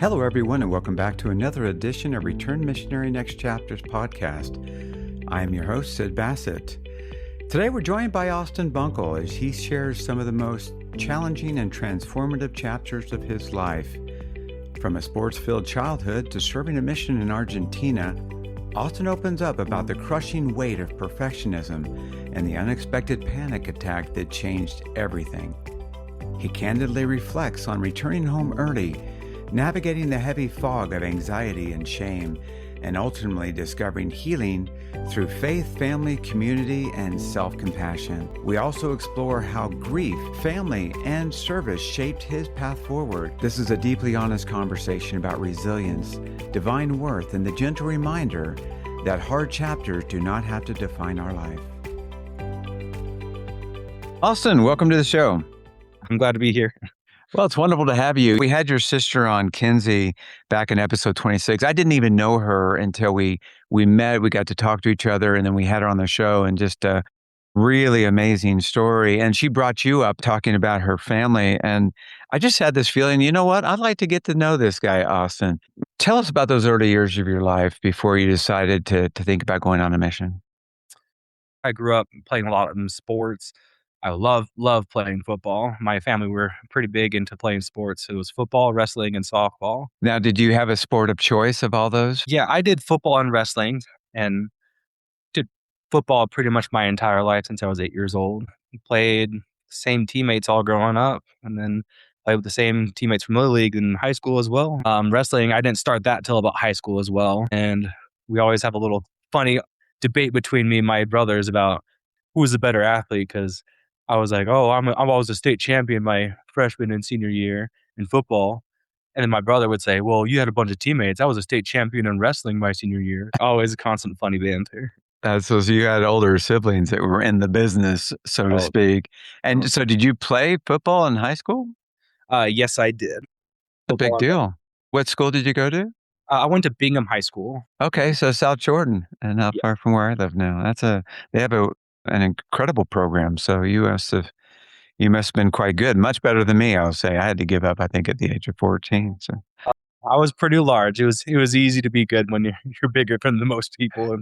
Hello, everyone, and welcome back to another edition of Return Missionary Next Chapters podcast. I am your host, Sid Bassett. Today, we're joined by Austin Bunkall as he shares some of the most challenging and transformative chapters of his life. From a sports-filled childhood to serving a mission in Argentina, Austin opens up about the crushing weight of perfectionism and the unexpected panic attack that changed everything. He candidly reflects on returning home early, navigating the heavy fog of anxiety and shame, and ultimately discovering healing through faith, family, community, and self-compassion. We also explore how grief, family, and service shaped his path forward. This is a deeply honest conversation about resilience, divine worth, and the gentle reminder that hard chapters do not have to define our life. Austin, welcome to the show. I'm glad to be here. Well, it's wonderful to have you. We had your sister on, Kinsey, back in episode 26. I didn't even know her until we met. We got to talk to each other, and then we had her on the show, and just a really amazing story. And she brought you up talking about her family. And I just had this feeling, you know what? I'd like to get to know this guy, Austin. Tell us about those early years of your life before you decided to think about going on a mission. I grew up playing a lot of sports. I love playing football. My family were pretty big into playing sports. It was football, wrestling, and softball. Now, did you have a sport of choice of all those? Yeah, I did football and wrestling, and did football pretty much my entire life since I was 8 years old. Played same teammates all growing up, and then played with the same teammates from Little League in high school as well. Wrestling, I didn't start that till about high school as well. And we always have a little funny debate between me and my brothers about who was the better athlete, because I was like, I'm always a state champion my freshman and senior year in football. And then my brother would say, well, you had a bunch of teammates. I was a state champion in wrestling my senior year. Always a constant funny banter. So you had older siblings that were in the business, so to speak. And so did you play football in high school? Yes, I did. A big deal. What school did you go to? I went to Bingham High School. Okay, so South Jordan, and not far from where I live now. They have an incredible program. So you must have been quite good, much better than me. I'll say I had to give up, I think, at the age of 14. So I was pretty large. It was easy to be good when you're bigger than the most people.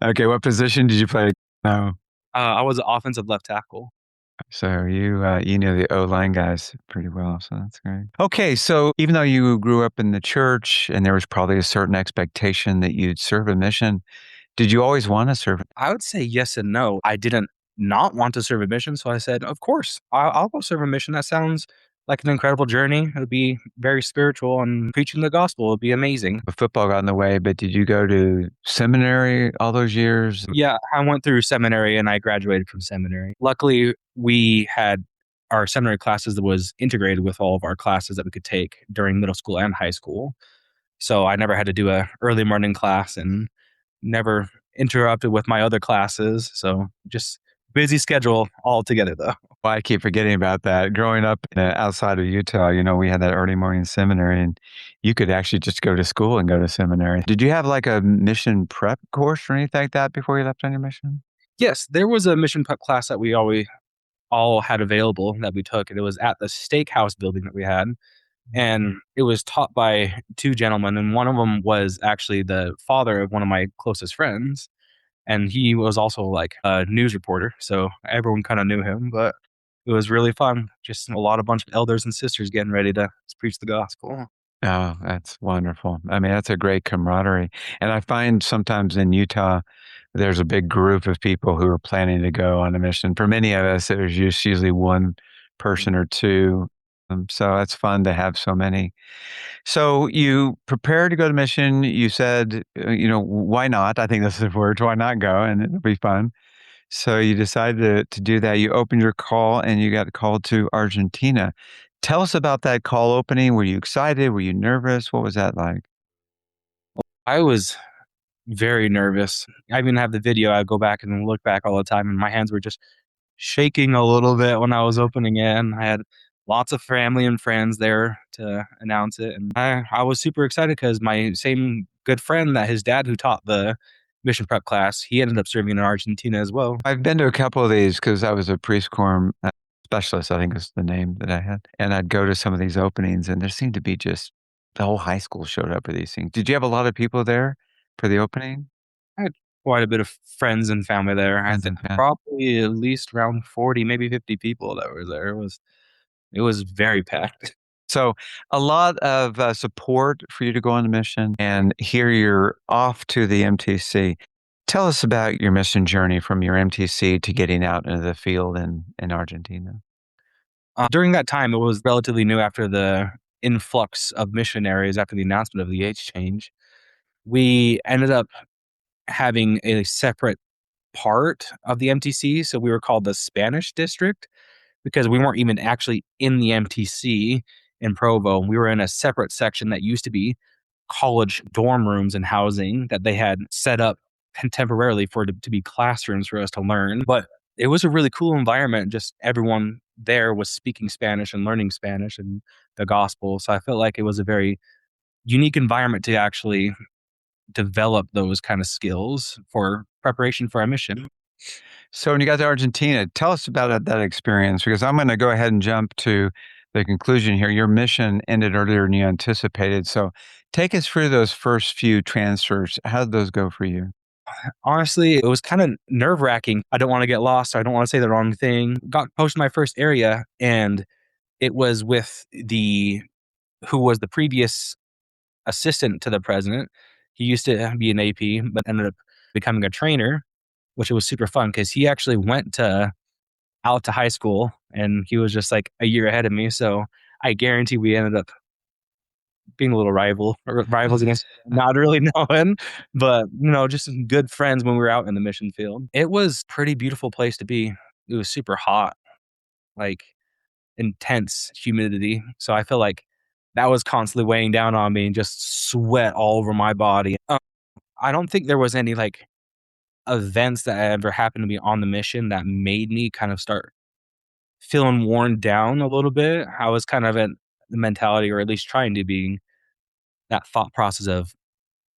Okay, what position did you play? No, I was an offensive left tackle. so you know the O-line guys pretty well, so that's great. Okay, so even though you grew up in the church and there was probably a certain expectation that you'd serve a mission, did you always want to serve? I would say yes and no. I didn't not want to serve a mission, so I said, of course, I'll go serve a mission. That sounds like an incredible journey. It would be very spiritual, and preaching the gospel would be amazing. Football got in the way, but did you go to seminary all those years? Yeah, I went through seminary and I graduated from seminary. Luckily, we had our seminary classes that was integrated with all of our classes that we could take during middle school and high school. So I never had to do a early morning class and never interrupted with my other classes. So just busy schedule altogether, though. Well, I keep forgetting about that. Growing up outside of Utah, we had that early morning seminary, and you could actually just go to school and go to seminary. Did you have like a mission prep course or anything like that before you left on your mission? Yes, there was a mission prep class that we always all had available that we took, and it was at the steakhouse building that we had. And it was taught by two gentlemen, and one of them was actually the father of one of my closest friends. And he was also like a news reporter, so everyone kind of knew him, but it was really fun. Just a bunch of elders and sisters getting ready to preach the gospel. Oh, that's wonderful. I mean, that's a great camaraderie. And I find sometimes in Utah, there's a big group of people who are planning to go on a mission. For many of us, there's just usually one person or two. So it's fun to have so many. So you prepared to go to mission. You said, why not? I think this is the word. Why not go? And it'll be fun. So you decided to do that. You opened your call and you got called to Argentina. Tell us about that call opening. Were you excited? Were you nervous? What was that like? I was very nervous. I even have the video. I go back and look back all the time, and my hands were just shaking a little bit when I was opening it. And I had lots of family and friends there to announce it. And I was super excited because my same good friend that his dad who taught the mission prep class, he ended up serving in Argentina as well. I've been to a couple of these because I was a priest quorum specialist, I think is the name that I had. And I'd go to some of these openings, and there seemed to be just the whole high school showed up for these things. Did you have a lot of people there for the opening? I had quite a bit of friends and family there. I Friends think and family. probably at least around 40, maybe 50 people that were there. It was very packed. So a lot of support for you to go on the mission, and here you're off to the MTC. Tell us about your mission journey from your MTC to getting out into the field in Argentina. During that time, it was relatively new after the influx of missionaries after the announcement of the age change. We ended up having a separate part of the MTC. So we were called the Spanish district because we weren't even actually in the MTC in Provo. We were in a separate section that used to be college dorm rooms and housing that they had set up temporarily to be classrooms for us to learn. But it was a really cool environment. Just everyone there was speaking Spanish and learning Spanish and the gospel. So I felt like it was a very unique environment to actually develop those kind of skills for preparation for our mission. So when you got to Argentina, tell us about that experience, because I'm going to go ahead and jump to the conclusion here. Your mission ended earlier than you anticipated. So take us through those first few transfers. How did those go for you? Honestly, it was kind of nerve wracking. I don't want to get lost. So I don't want to say the wrong thing. Got posted my first area, and it was with who was the previous assistant to the president. He used to be an AP, but ended up becoming a trainer, which was super fun because he actually went out to high school and he was just like a year ahead of me. So I guarantee we ended up being a little rivals against not really knowing, but just good friends when we were out in the mission field. It was a pretty beautiful place to be. It was super hot, like intense humidity. So I feel like that was constantly weighing down on me and just sweat all over my body. I don't think there was any like events that ever happened to me on the mission that made me kind of start feeling worn down a little bit. I was kind of in the mentality, or at least trying to be that thought process of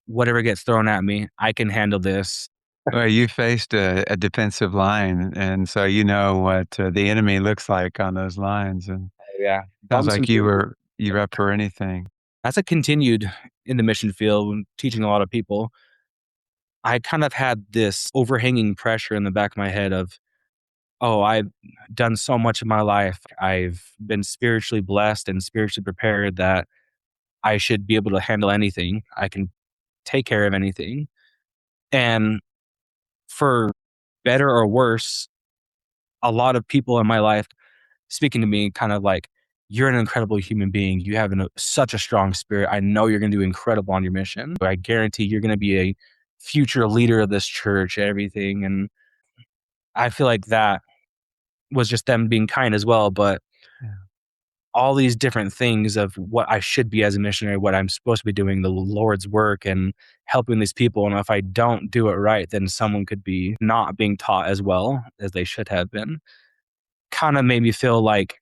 whatever gets thrown at me, I can handle this. Well, you faced a defensive line, and so you know what the enemy looks like on those lines. And Yeah. sounds Bumps like and bruises. you're up for anything. As I continued in the mission field, teaching a lot of people, I kind of had this overhanging pressure in the back of my head of, oh, I've done so much in my life. I've been spiritually blessed and spiritually prepared that I should be able to handle anything. I can take care of anything. And for better or worse, a lot of people in my life speaking to me kind of like, you're an incredible human being. You have such a strong spirit. I know you're going to do incredible on your mission. I guarantee you're going to be a future leader of this church, everything. And I feel like that was just them being kind as well. But Yeah. all these different things of what I should be as a missionary, what I'm supposed to be doing, the Lord's work and helping these people. And if I don't do it right, then someone could be not being taught as well as they should have been. Kind of made me feel like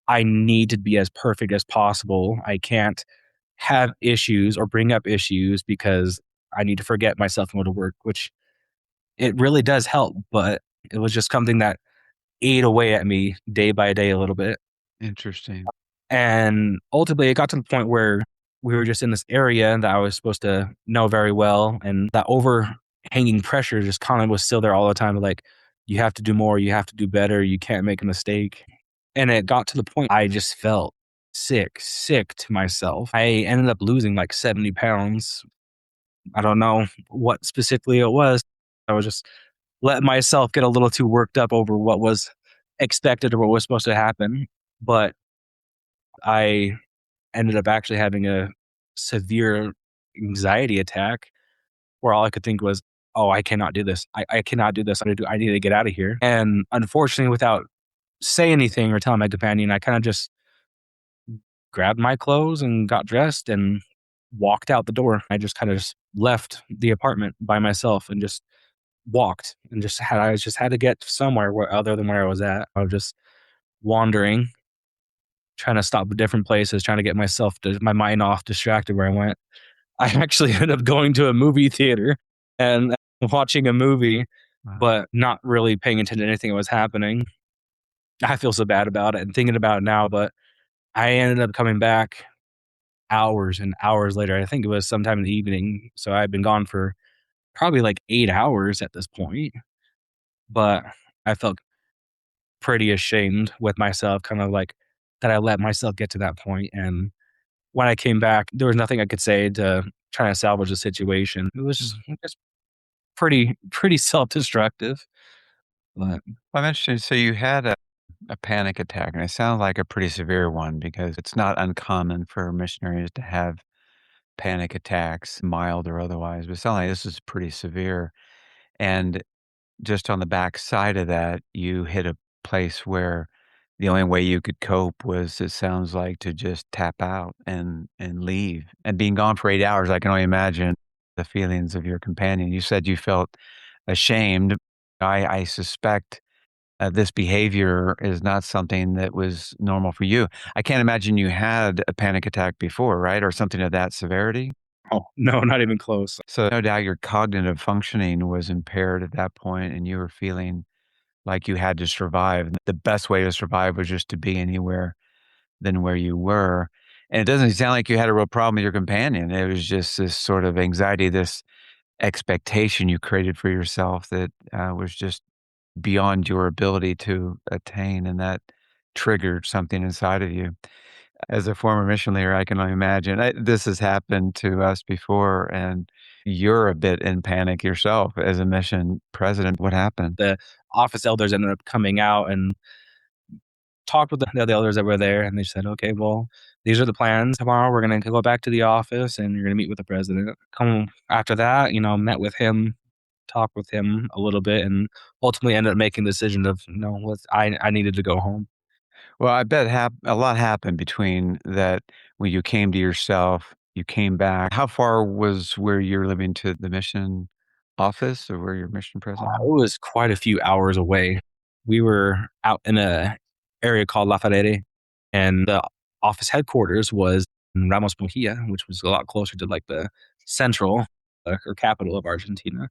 I need to be as perfect as possible. I can't have issues or bring up issues because I need to forget myself and go to work, which it really does help. But it was just something that ate away at me day by day a little bit. Interesting. And ultimately, it got to the point where we were just in this area that I was supposed to know very well. And that overhanging pressure just kind of was still there all the time. Like, you have to do more, you have to do better, you can't make a mistake. And it got to the point I just felt sick to myself. I ended up losing like 70 pounds. I don't know what specifically it was. I was just letting myself get a little too worked up over what was expected or what was supposed to happen. But I ended up actually having a severe anxiety attack where all I could think was, oh, I cannot do this. I cannot do this. I need to get out of here. And unfortunately, without saying anything or telling my companion, I kind of just grabbed my clothes and got dressed and walked out the door. I just kind of just left the apartment by myself and just walked and I just had to get somewhere other than where I was at. I was just wandering, trying to stop at different places, trying to get my mind off, distracted where I went. I actually ended up going to a movie theater and watching a movie, Wow. but not really paying attention to anything that was happening. I feel so bad about it and thinking about it now, but I ended up coming back hours and hours later. I think it was sometime in the evening. So I'd been gone for probably like 8 hours at this point, but I felt pretty ashamed with myself, kind of like that I let myself get to that point. And when I came back, there was nothing I could say to try to salvage the situation. It was just pretty self-destructive. But I'm interested. So you had a panic attack, and it sounds like a pretty severe one because it's not uncommon for missionaries to have panic attacks, mild or otherwise. But it sounds like this is pretty severe. And just on the back side of that, you hit a place where the only way you could cope was, it sounds like, to just tap out and leave. And being gone for 8 hours, I can only imagine the feelings of your companion. You said you felt ashamed. I suspect this behavior is not something that was normal for you. I can't imagine you had a panic attack before, right? Or something of that severity? oh, no, not even close. So no doubt your cognitive functioning was impaired at that point, and you were feeling like you had to survive. The best way to survive was just to be anywhere than where you were. And it doesn't sound like you had a real problem with your companion. It was just this sort of anxiety, this expectation you created for yourself that was just beyond your ability to attain. And that triggered something inside of you. As a former mission leader, I can only imagine. This has happened to us before, and you're a bit in panic yourself as a mission president. What happened? The office elders ended up coming out and talked with the other elders that were there, and they said, "Okay, well, these are the plans. Tomorrow, we're gonna go back to the office, and you're gonna meet with the president." Come after that, met with him, talked with him a little bit, and ultimately ended up making the decision of, I needed to go home. Well, I bet a lot happened between that when you came to yourself, you came back. How far was where you're living to the mission office or where your mission It president? was quite a few hours away. We were out in a area called La Ferrere, and the office headquarters was in Ramos Mejia, which was a lot closer to like the central or capital of Argentina.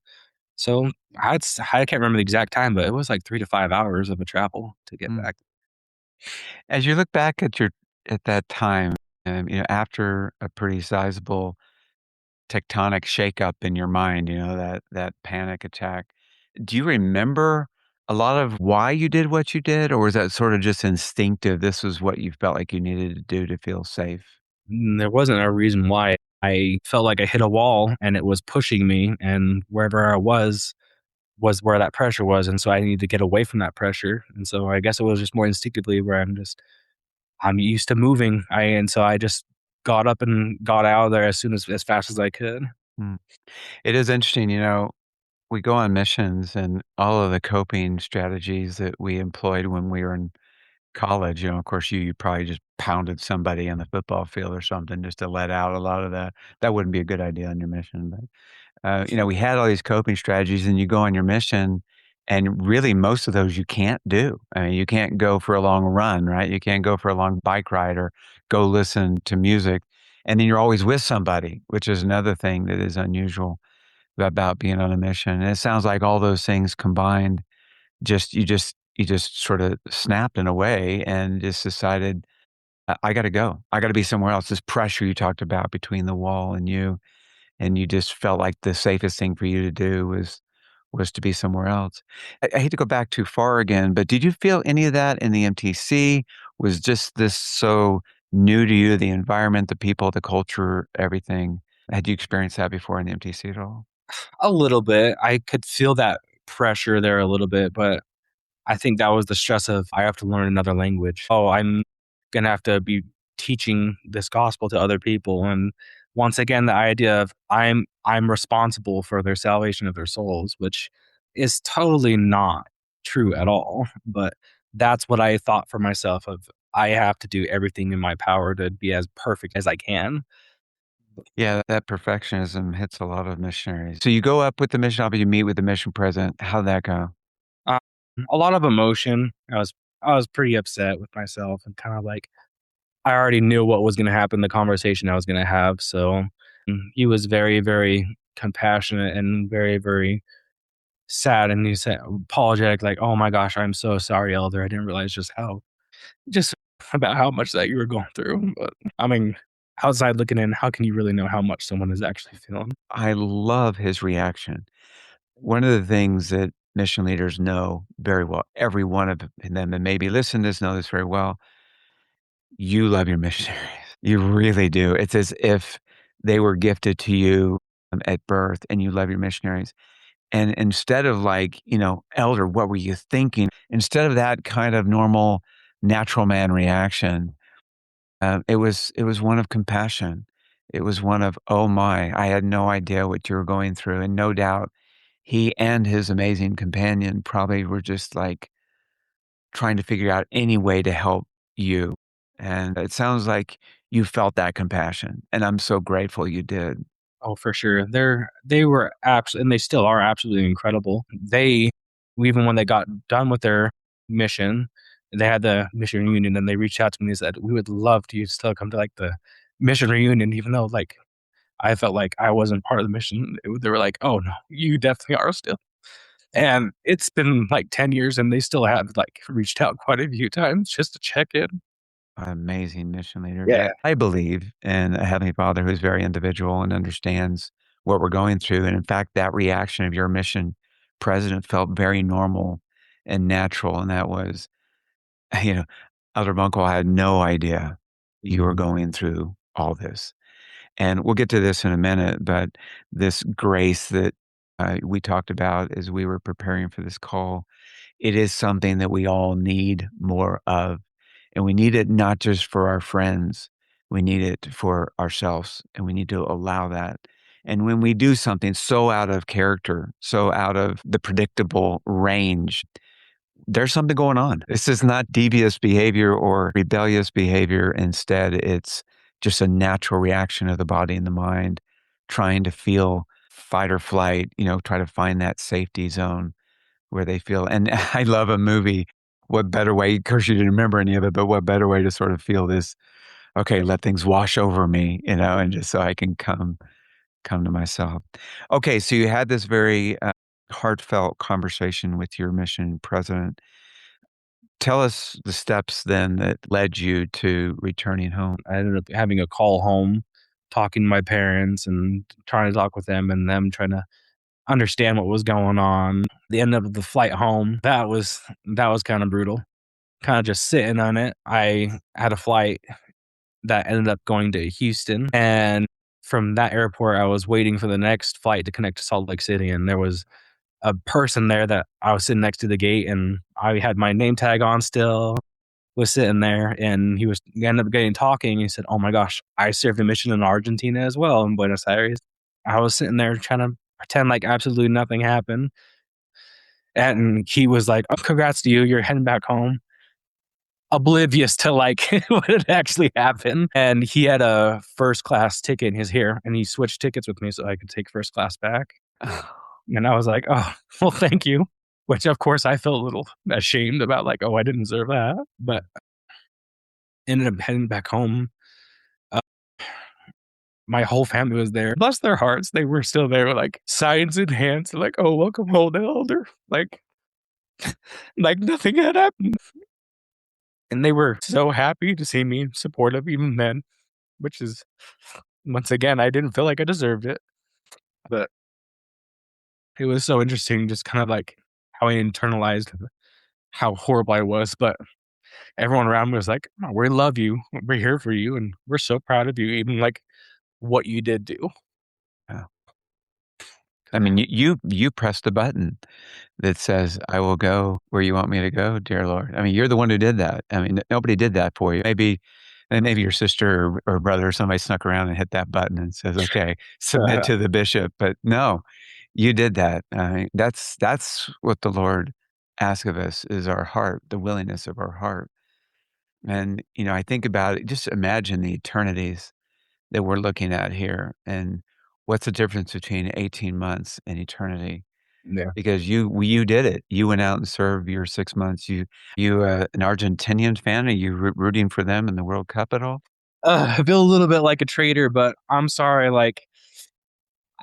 So I can't remember the exact time, but it was like 3 to 5 hours of a travel to get Mm. back. As you look back at your at that time, after a pretty sizable tectonic shakeup in your mind, that panic attack. Do you remember a lot of why you did what you did, or was that sort of just instinctive? This was what you felt like you needed to do to feel safe? There wasn't a reason why. I felt like I hit a wall and it was pushing me, and wherever I was where that pressure was, and so I needed to get away from that pressure. And so I guess it was just more instinctively where I'm used to moving. And so I just got up and got out of there as fast as I could. Mm. It is interesting, we go on missions and all of the coping strategies that we employed when we were in college, of course, you probably just pounded somebody on the football field or something just to let out a lot of that. That wouldn't be a good idea on your mission, but we had all these coping strategies, and you go on your mission, and really most of those you can't do. I mean, you can't go for a long run, right? You can't go for a long bike ride or go listen to music. And then you're always with somebody, which is another thing that is unusual about being on a mission. And it sounds like all those things combined, you just sort of snapped in a way and just decided, I got to go. I got to be somewhere else. This pressure you talked about between the wall and you just felt like the safest thing for you to do was to be somewhere else. I hate to go back too far again, but did you feel any of that in the MTC? Was just this so new to you, the environment, the people, the culture, everything? Had you experienced that before in the MTC at all? A little bit. I could feel that pressure there a little bit, but I think that was the stress of I have to learn another language. Oh, I'm gonna have to be teaching this gospel to other people. And once again, the idea of I'm responsible for their salvation of their souls, which is totally not true at all. But that's what I thought for myself of I have to do everything in my power to be as perfect as I can. Yeah, that perfectionism hits a lot of missionaries. So you go up with the mission officer, you meet with the mission president. How'd that go? Um, a lot of emotion. I was pretty upset with myself and kind of like I already knew what was gonna happen, the conversation I was gonna have, so he was very, very compassionate and very, very sad, and he said apologetic, like, "Oh my gosh, I'm so sorry, Elder. I didn't realize just about how much that you were going through." But I mean, outside looking in, how can you really know how much someone is actually feeling? I love his reaction. One of the things that mission leaders know very well, every one of them that maybe listen to this know this very well, you love your missionaries. You really do. It's as if they were gifted to you at birth and you love your missionaries. And instead of like, elder, what were you thinking? Instead of that kind of normal natural man reaction, it was one of compassion. It was one of, oh my, I had no idea what you were going through. And no doubt he and his amazing companion probably were just like trying to figure out any way to help you. And it sounds like you felt that compassion. And I'm so grateful you did. Oh, for sure. They were absolutely, and they still are absolutely incredible. They, even when they got done with their mission, they had the mission reunion, and they reached out to me and they said, "We would love to you still come to like the mission reunion," even though like I felt like I wasn't part of the mission. They were like, "Oh no, you definitely are still." And it's been like 10 years, and they still have like reached out quite a few times just to check in. Amazing mission leaders. Yeah. I believe in a Heavenly Father who's very individual and understands what we're going through. And in fact, that reaction of your mission president felt very normal and natural. And that was, you know, Elder Bunkle had no idea you were going through all this. And we'll get to this in a minute, but this grace that we talked about as we were preparing for this call, it is something that we all need more of. And we need it not just for our friends, we need it for ourselves, and we need to allow that. And when we do something so out of character, so out of the predictable range, there's something going on. This is not devious behavior or rebellious behavior. Instead, it's just a natural reaction of the body and the mind trying to feel fight or flight, try to find that safety zone where they feel. And I love a movie. What better way? Of course, you didn't remember any of it, but what better way to sort of feel this? Okay, let things wash over me, and just so I can come to myself. Okay, so you had this very heartfelt conversation with your mission president. Tell us the steps then that led you to returning home. I ended up having a call home, talking to my parents and trying to talk with them, and them trying to understand what was going on. The end of the flight home, that was kind of brutal. Kind of just sitting on it. I had a flight that ended up going to Houston, and from that airport, I was waiting for the next flight to connect to Salt Lake City, and there was a person there that I was sitting next to the gate, and I had my name tag on still, was sitting there, and we ended up getting talking. He said, "Oh my gosh, I served a mission in Argentina as well, in Buenos Aires." I was sitting there trying to pretend like absolutely nothing happened. And he was like, "Oh, congrats to you. You're heading back home." Oblivious to like what had actually happened. And he had a first class ticket in his hair, and he switched tickets with me so I could take first class back. And I was like, "Oh, well, thank you." Which of course I felt a little ashamed about, like, "Oh, I didn't deserve that." But ended up heading back home. Uh, my whole family was there. Bless their hearts, they were still there with like signs in hands, like, "Oh, welcome home, elder." Like nothing had happened. And they were so happy to see me, supportive even then, which is, once again, I didn't feel like I deserved it. But it was so interesting just kind of like how I internalized how horrible I was. But everyone around me was like, "Oh, we love you. We're here for you. And we're so proud of you, even like what you did do." Yeah. I mean, you pressed the button that says, "I will go where you want me to go, dear Lord." I mean, you're the one who did that. I mean, nobody did that for you. Maybe your sister or brother or somebody snuck around and hit that button and says, "Okay, submit to the bishop." But no, you did that. That's what the Lord asks of us is our heart, the willingness of our heart. And I think about it. Just imagine the eternities that we're looking at here, and what's the difference between 18 months and eternity? Yeah. Because you did it. You went out and served your 6 months. An Argentinian fan? Are you rooting for them in the World Cup at all? I feel a little bit like a traitor, but I'm sorry. Like,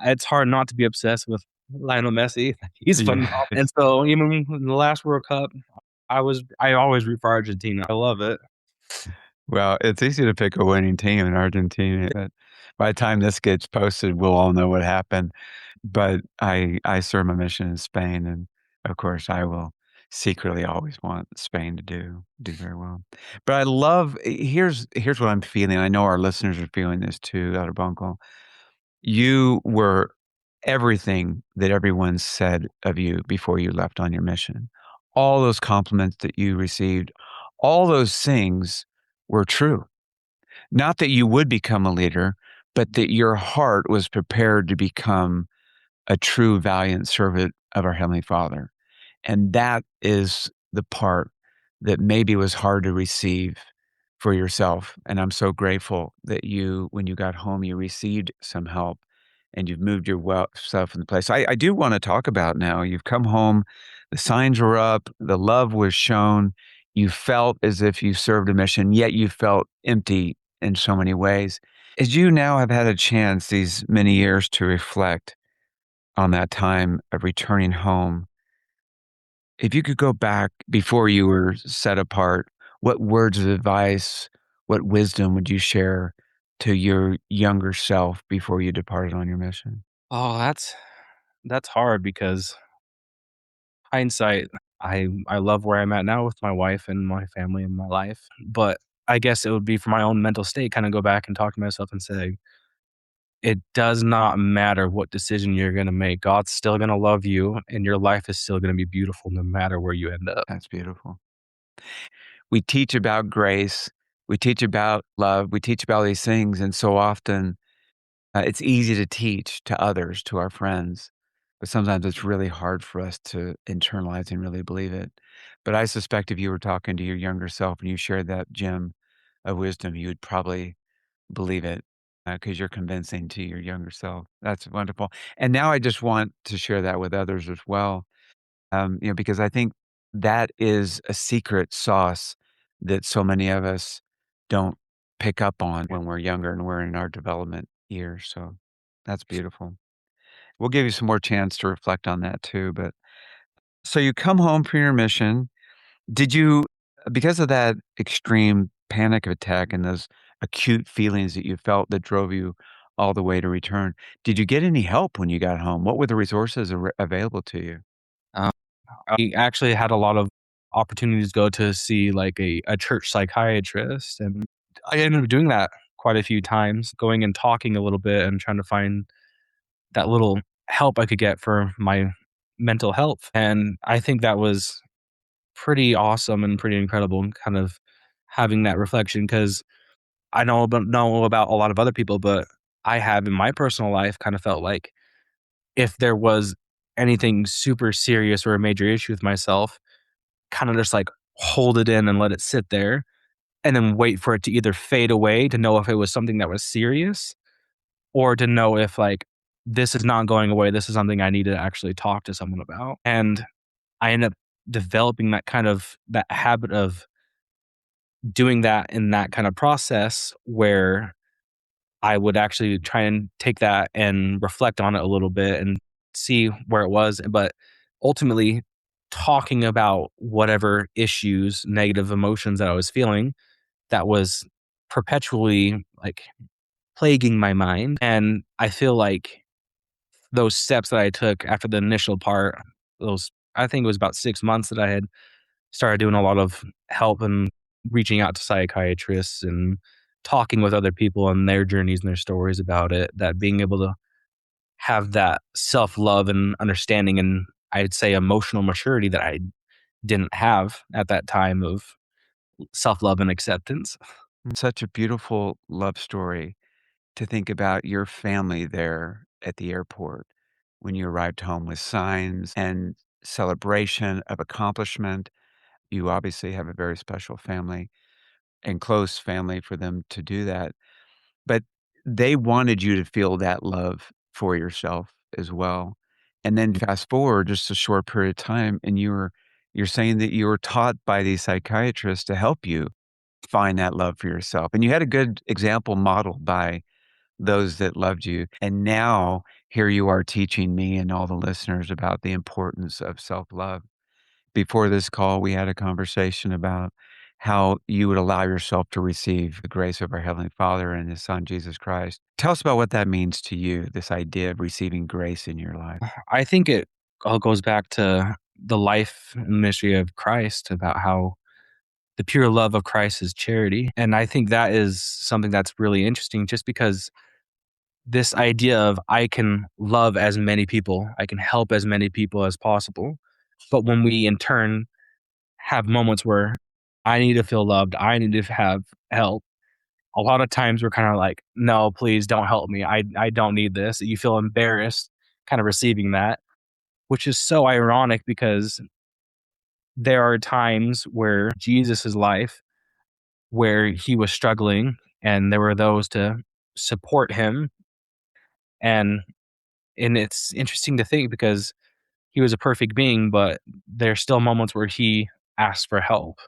it's hard not to be obsessed with Lionel Messi. He's Yeah. phenomenal. And so even in the last World Cup, I always root for Argentina. I love it. Well, it's easy to pick a winning team in Argentina, but by the time this gets posted, we'll all know what happened. But I serve my mission in Spain, and of course, I will secretly always want Spain to do very well. But I love here's what I'm feeling. I know our listeners are feeling this too, Dr. Bunkle. You were everything that everyone said of you before you left on your mission. All those compliments that you received, all those things were true. Not that you would become a leader, but that your heart was prepared to become a true, valiant servant of our Heavenly Father. And that is the part that maybe was hard to receive for yourself. And I'm so grateful that you, when you got home, you received some help and you've moved yourself in the place. I do want to talk about now. You've come home, the signs were up, the love was shown. You felt as if you served a mission, yet you felt empty in so many ways. As you now have had a chance these many years to reflect on that time of returning home, if you could go back before you were set apart, what words of advice, what wisdom would you share to your younger self before you departed on your mission? Oh, that's hard because hindsight, I love where I'm at now with my wife and my family and my life, but I guess it would be for my own mental state, kinda go back and talk to myself and say, "It does not matter what decision you're gonna make. God's still gonna love you, and your life is still gonna be beautiful no matter where you end up." That's beautiful. We teach about grace, we teach about love, we teach about these things, and so often it's easy to teach to others, to our friends, but sometimes it's really hard for us to internalize and really believe it. But I suspect if you were talking to your younger self and you shared that gem of wisdom, you would probably believe it because you're convincing to your younger self. That's wonderful. And now I just want to share that with others as well, because I think that is a secret sauce that so many of us don't pick up on when we're younger and we're in our development years. So that's beautiful. We'll give you some more chance to reflect on that too. But so you come home from your mission. Did you, because of that extreme panic attack and those acute feelings that you felt that drove you all the way to return, did you get any help when you got home? What were the resources available to you? Um, I actually had a lot of opportunities to go to see, like, a church psychiatrist, and I ended up doing that quite a few times, going and talking a little bit and trying to find that little help I could get for my mental health, and I think that was pretty awesome and pretty incredible and kind of having that reflection because I know about a lot of other people, but I have in my personal life kind of felt like if there was anything super serious or a major issue with myself, kind of just like hold it in and let it sit there and then wait for it to either fade away to know if it was something that was serious or to know if like this is not going away. This is something I need to actually talk to someone about. And I end up developing that habit of doing that in that kind of process where I would actually try and take that and reflect on it a little bit and see where it was. But ultimately, talking about whatever issues, negative emotions that I was feeling that was perpetually like plaguing my mind. And I feel like those steps that I took after the initial part, I think it was about 6 months that I had started doing a lot of help and reaching out to psychiatrists and talking with other people and their journeys and their stories about it, that being able to have that self-love and understanding and I'd say emotional maturity that I didn't have at that time of self-love and acceptance. Such a beautiful love story to think about your family there at the airport when you arrived home with signs and celebration of accomplishment. You obviously have a very special family and close family for them to do that. But they wanted you to feel that love for yourself as well. And then fast forward just a short period of time and you're saying that you were taught by these psychiatrists to help you find that love for yourself. And you had a good example modeled by those that loved you. And now here you are teaching me and all the listeners about the importance of self-love. Before this call, we had a conversation about how you would allow yourself to receive the grace of our Heavenly Father and His Son, Jesus Christ. Tell us about what that means to you, this idea of receiving grace in your life. I think it all goes back to the life and ministry of Christ, about how the pure love of Christ is charity. And I think that is something that's really interesting, just because this idea of I can love as many people, I can help as many people as possible. But when we in turn have moments where I need to feel loved, I need to have help, a lot of times we're kind of like, no, please don't help me. I don't need this. You feel embarrassed kind of receiving that, which is so ironic, because there are times where Jesus's life, where he was struggling and there were those to support him. And it's interesting to think, because he was a perfect being, but there's still moments where he asked for help.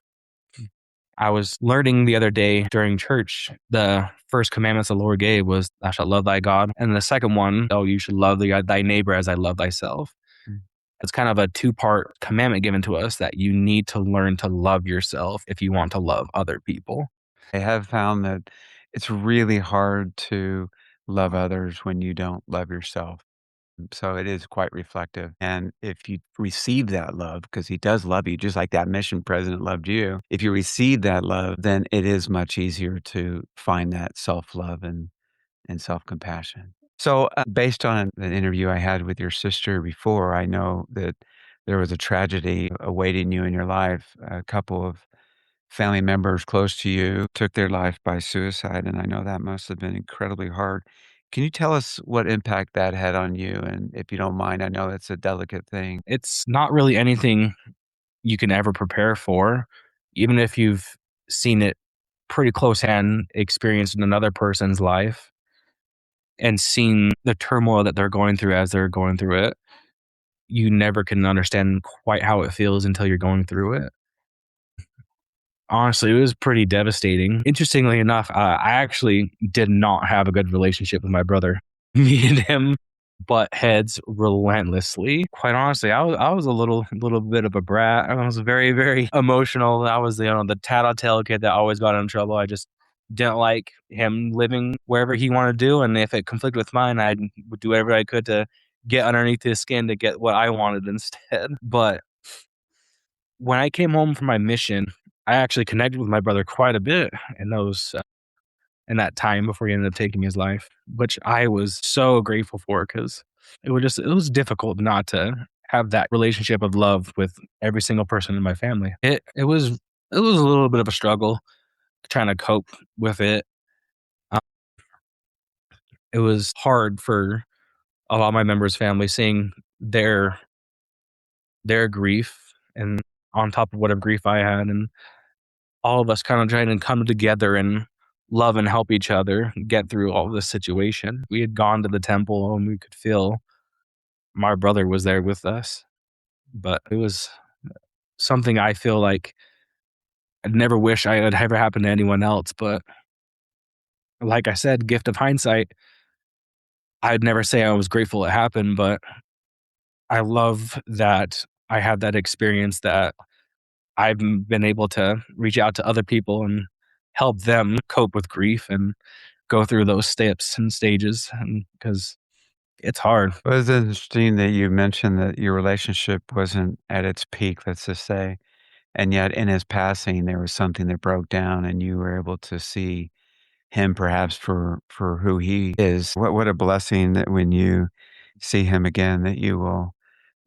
I was learning the other day during church, the first commandments the Lord gave was, thou shalt love thy God. And the second one, oh, you should love thy neighbor as I love thyself. Mm. It's kind of a two-part commandment given to us, that you need to learn to love yourself if you want to love other people. I have found that it's really hard to love others when you don't love yourself. So it is quite reflective. And if you receive that love, because He does love you, just like that mission president loved you, if you receive that love, then it is much easier to find that self love and self compassion. So, based on an interview I had with your sister before, I know that there was a tragedy awaiting you in your life. A couple of family members close to you took their life by suicide, and I know that must have been incredibly hard. Can you tell us what impact that had on you? And if you don't mind, I know it's a delicate thing. It's not really anything you can ever prepare for, even if you've seen it pretty close hand experienced in another person's life and seen the turmoil that they're going through as they're going through it. You never can understand quite how it feels until you're going through it. Honestly, it was pretty devastating. Interestingly enough, I actually did not have a good relationship with my brother. Me and him butt heads relentlessly. Quite honestly, I was a little bit of a brat. I was very, very emotional. I was the tattletale kid that always got in trouble. I just didn't like him living wherever he wanted to do, and if it conflicted with mine, I would do whatever I could to get underneath his skin to get what I wanted instead. But when I came home from my mission, I actually connected with my brother quite a bit in those in that time before he ended up taking his life, which I was so grateful for, because it was difficult not to have that relationship of love with every single person in my family. It was a little bit of a struggle trying to cope with it. Uh, it was hard for a lot of my members' family seeing their grief, and on top of whatever grief I had, and all of us kind of trying to come together and love and help each other get through all this situation. We had gone to the temple and we could feel my brother was there with us, but it was something I feel like I'd never wish I had ever happened to anyone else. But like I said, gift of hindsight, I'd never say I was grateful it happened, but I love that I had that experience, that I've been able to reach out to other people and help them cope with grief and go through those steps and stages, and because it's hard. Well, it's interesting that you mentioned that your relationship wasn't at its peak, let's just say. And yet, in his passing, there was something that broke down, and you were able to see him perhaps for who he is. What a blessing that when you see him again, that you will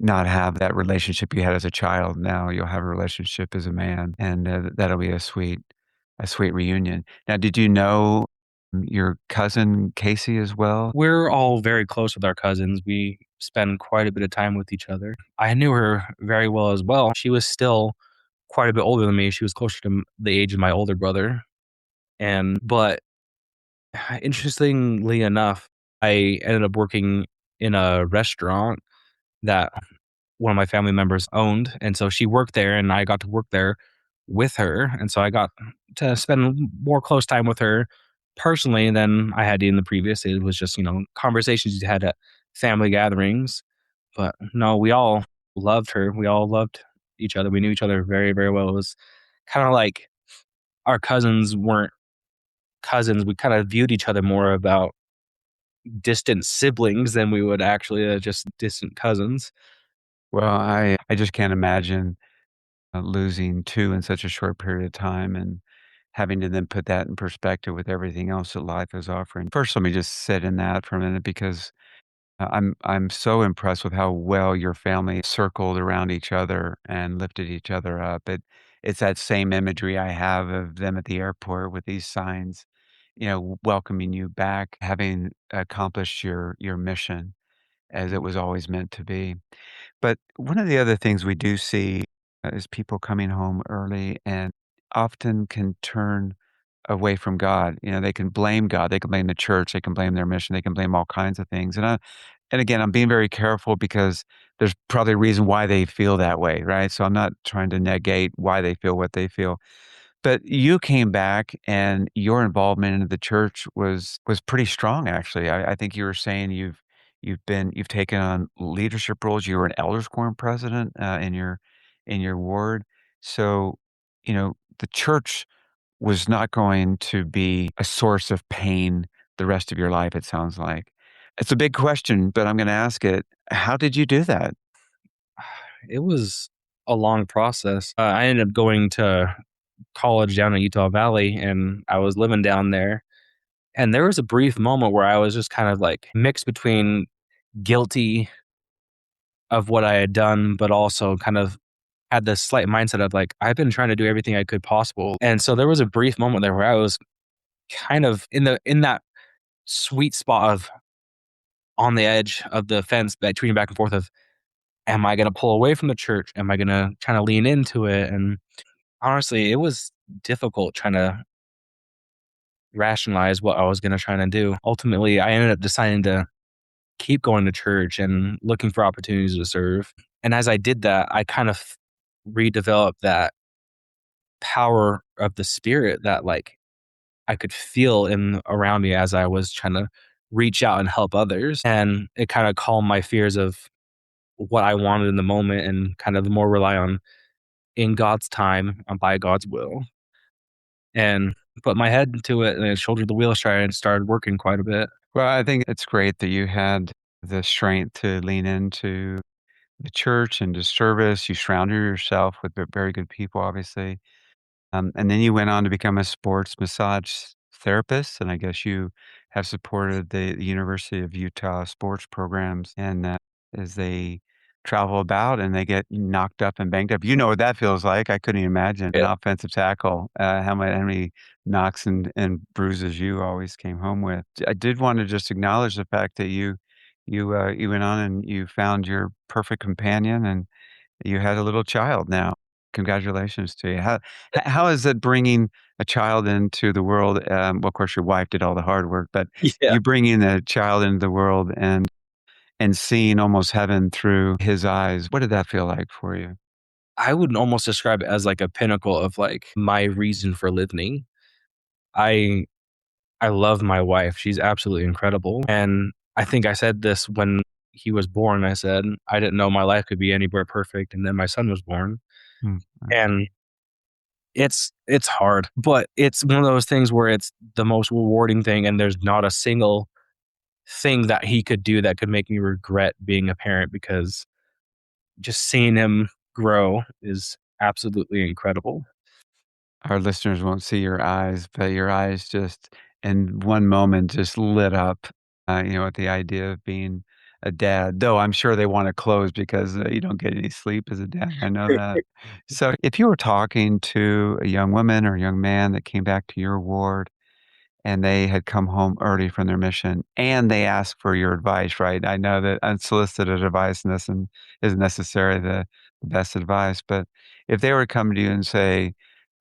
not have that relationship you had as a child. Now you'll have a relationship as a man, and that'll be a sweet reunion. Now, did you know your cousin Casey as well? We're all very close with our cousins. We spend quite a bit of time with each other. I knew her very well as well. She was still quite a bit older than me. She was closer to the age of my older brother. But interestingly enough, I ended up working in a restaurant that one of my family members owned. And so she worked there and I got to work there with her. And so I got to spend more close time with her personally than I had in the previous. It was just, conversations you had at family gatherings. But no, we all loved her. We all loved each other. We knew each other very, very well. It was kind of like our cousins weren't cousins. We kind of viewed each other more about distant siblings than we would actually just distant cousins. Well, I just can't imagine losing two in such a short period of time and having to then put that in perspective with everything else that life is offering. First, let me just sit in that for a minute because I'm so impressed with how well your family circled around each other and lifted each other up. It's that same imagery I have of them at the airport with these signs, welcoming you back, having accomplished your mission as it was always meant to be. But one of the other things we do see is people coming home early and often can turn away from God. They can blame God, they can blame the church, they can blame their mission, they can blame all kinds of things. And again, I'm being very careful because there's probably a reason why they feel that way, right? So I'm not trying to negate why they feel what they feel. But you came back and your involvement in the church was pretty strong actually. I think you were saying you've taken on leadership roles. You were an elders quorum president in your ward. So, the church was not going to be a source of pain the rest of your life, it sounds like. It's a big question, but I'm gonna ask it. How did you do that? It was a long process. I ended up going to college down in Utah Valley, and I was living down there. And there was a brief moment where I was just kind of like mixed between guilty of what I had done, but also kind of had this slight mindset of like, I've been trying to do everything I could possible. And so there was a brief moment there where I was kind of in that sweet spot of on the edge of the fence between back and forth of, am I going to pull away from the church? Am I going to kind of lean into it? And honestly, it was difficult trying to rationalize what I was going to try to do. Ultimately, I ended up deciding to keep going to church and looking for opportunities to serve. And as I did that, I kind of redeveloped that power of the spirit that like I could feel in around me as I was trying to reach out and help others. And it kind of calmed my fears of what I wanted in the moment and kind of more rely on in God's time and by God's will. And put my head into it and shouldered the wheel stride and started working quite a bit. Well, I think it's great that you had the strength to lean into the church and to service. You surrounded yourself with very good people, obviously. And then you went on to become a sports massage therapist, and I guess you have supported the University of Utah sports programs, and as they travel about and they get knocked up and banged up, you know what that feels like. I couldn't even imagine an Yeah. offensive tackle, how many knocks and bruises you always came home with. I did want to just acknowledge the fact that you went on and you found your perfect companion and you had a little child now. Congratulations to you. How is it bringing a child into the world? Well, of course, your wife did all the hard work, but Yeah. you bringing a child into the world and seeing almost heaven through his eyes. What did that feel like for you? I would almost describe it as like a pinnacle of like my reason for living. I I love my wife. She's absolutely incredible. And I think I said this when he was born. I said, I didn't know my life could be anywhere perfect. And then my son was born. Mm, And it's hard, but it's one of those things where it's the most rewarding thing. And there's not a single thing that he could do that could make me regret being a parent because just seeing him grow is absolutely incredible. Our listeners won't see your eyes, but your eyes just in one moment just lit up, at the idea of being a dad. Though I'm sure they want to close because you don't get any sleep as a dad. I know that. So, if you were talking to a young woman or a young man that came back to your ward and they had come home early from their mission and they asked for your advice, right? I know that unsolicited advice isn't necessarily the best advice, but if they were to come to you and say,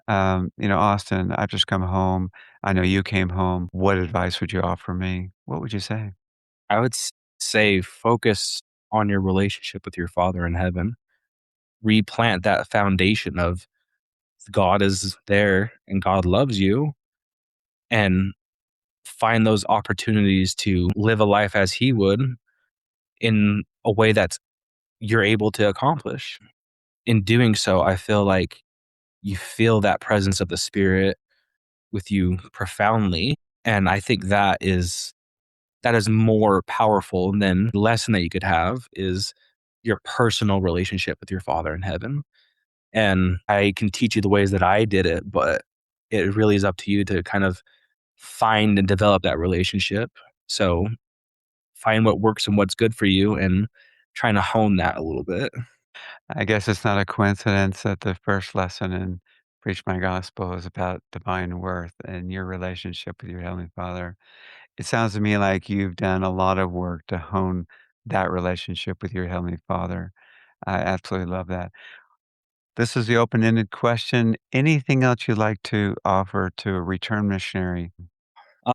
Austin, I've just come home. I know you came home. What advice would you offer me? What would you say? I would say focus on your relationship with your Father in heaven. Replant that foundation of God is there and God loves you, and find those opportunities to live a life as He would in a way that's you're able to accomplish. In doing so, I feel like you feel that presence of the Spirit with you profoundly. And I think that is more powerful than the lesson that you could have is your personal relationship with your Father in heaven. And I can teach you the ways that I did it, but it really is up to you to kind of find and develop that relationship. So find what works and what's good for you and trying to hone that a little bit. I guess it's not a coincidence that the first lesson in Preach My Gospel is about divine worth and your relationship with your Heavenly Father. It sounds to me like you've done a lot of work to hone that relationship with your Heavenly Father. I absolutely love that. This is the open-ended question. Anything else you'd like to offer to a return missionary? Uh,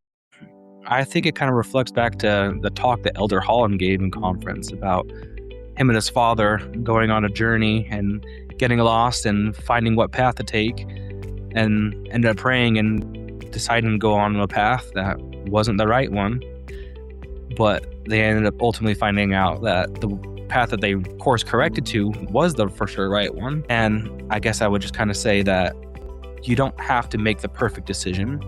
I think it kind of reflects back to the talk that Elder Holland gave in conference about him and his father going on a journey and getting lost and finding what path to take, and ended up praying and deciding to go on a path that wasn't the right one. But they ended up ultimately finding out that the path that they course corrected to was the for sure right one. And I guess I would just kind of say that you don't have to make the perfect decision.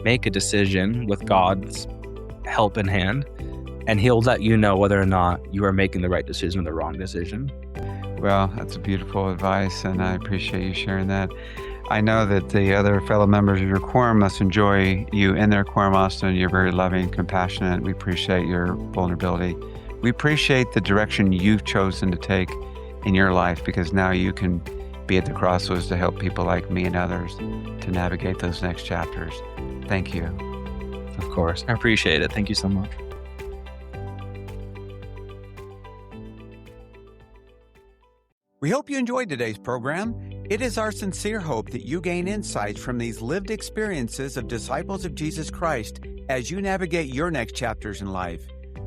Make a decision with God's help in hand, and He'll let you know whether or not you are making the right decision or the wrong decision. Well, that's beautiful advice, and I appreciate you sharing that. I know that the other fellow members of your quorum must enjoy you in their quorum, Austin. You're very loving, compassionate. We appreciate your vulnerability. We appreciate the direction you've chosen to take in your life, because now you can be at the crossroads to help people like me and others to navigate those next chapters. Thank you. Of course. I appreciate it. Thank you so much. We hope you enjoyed today's program. It is our sincere hope that you gain insights from these lived experiences of disciples of Jesus Christ as you navigate your next chapters in life.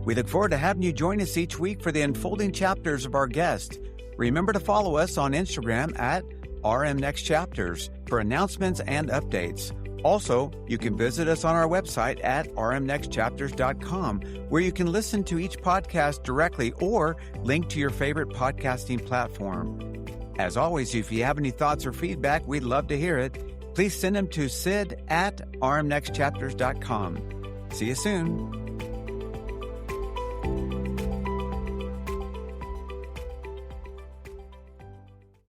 We look forward to having you join us each week for the unfolding chapters of our guests. Remember to follow us on Instagram at RMNextChapters for announcements and updates. Also, you can visit us on our website at rmnextchapters.com, where you can listen to each podcast directly or link to your favorite podcasting platform. As always, if you have any thoughts or feedback, we'd love to hear it. Please send them to sid@rmnextchapters.com. See you soon.